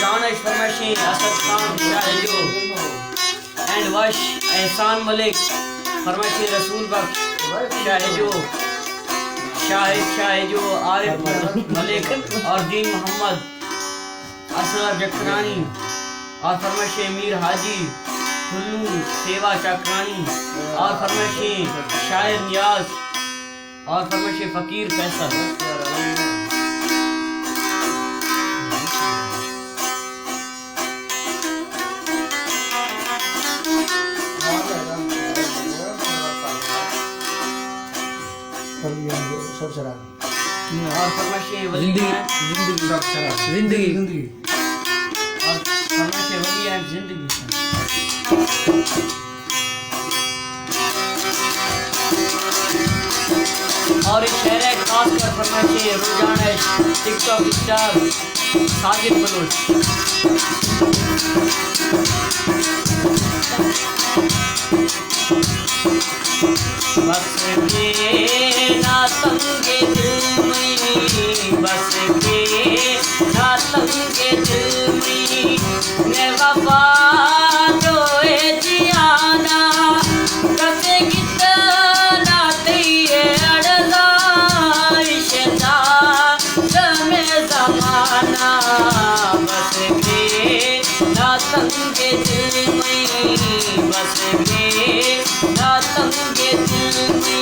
Danish Farmashi, Asad Khan Shahijo, and Wash Ehsan Malik Farmashi, Rasool Baksh Shahijo, Shahid Shahijo, Arif Malik और दीन मोहम्मद असगर जकरानी और फरमाइशी मीर हाजी खुल्लू सेवा चक्रानी और फरमाइशी शायर नियाज और फरमाइशी फकीर फैसल। और फरमाइशी जिंदगी और फरमाइशी वली है जिंदगी और इस शहर है खास कर फरमाइशी रुझान है टिकटॉक स्टार साजिद बलोच। बस के ना तंगे दिल में, बस के ना तंगे दिल में, ने वफा जो है जियाना कसे कितना दिए अड़ला इश्ता में ज़माना। बस के ना तंगे दिल में, बस के ना तंगे दिल में।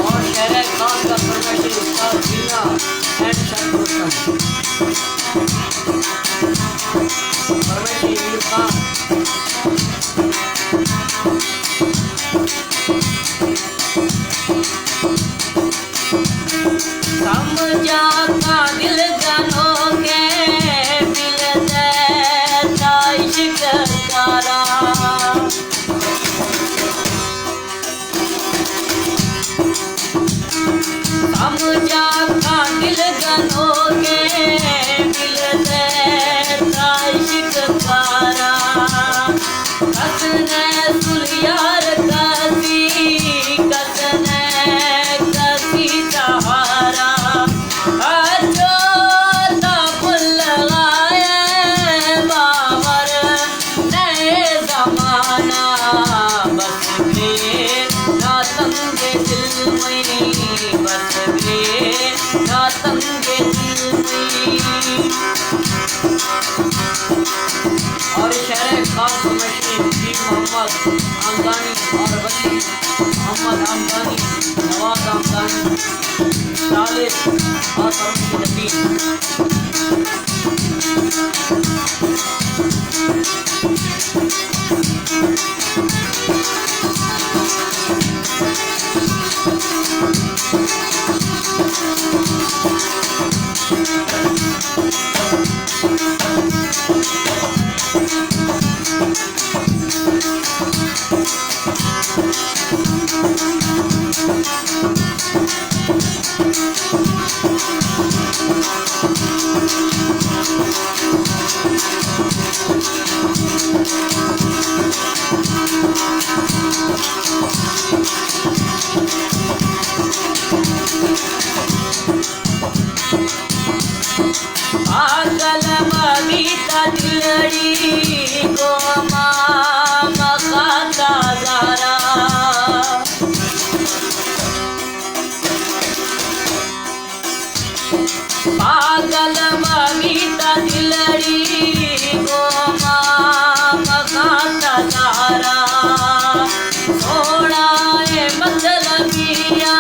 और शहर खान का फरमाइशी उस्ताद जीना एंड शरफुल फरमाइशी मीर खान। समझा का दिल जानो के दिल देता इश्क तारा। समझा का दिल जानो के दिल देता इश्क तारा। कसने सुलियार कसी कसने कसी सहारा। और शहर खास फरमाइशी दीन मोहम्मद आमदानी और वली मोहम्मद आमदानी नवाज आमदानी सालिस और फरमाइशी पागल मबीता दिलड़ी को मामा खाता ज़ारा। पागल मबीता दिलड़ी को मामा खाता ज़ारा। थोड़ा है मतलबिया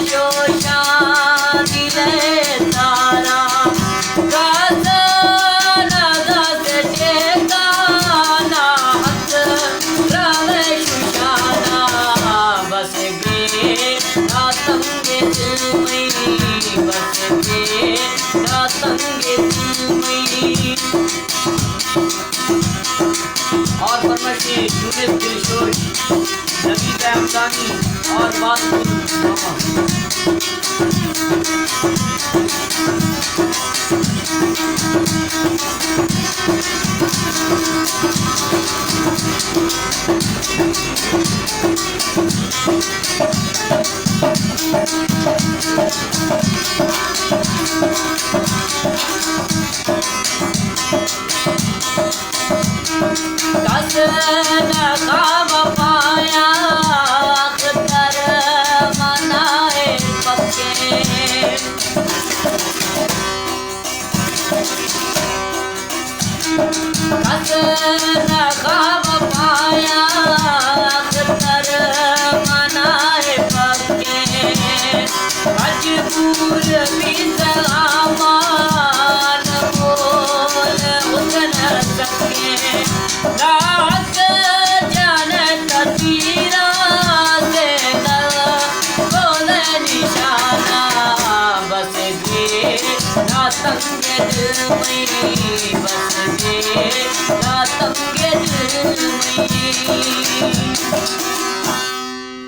शोशा दिले तारा। और फरमाइशी यूनिस दिलशोश नबी हमदानी और बात रातंगे दिल में बस के रातंगे दिल में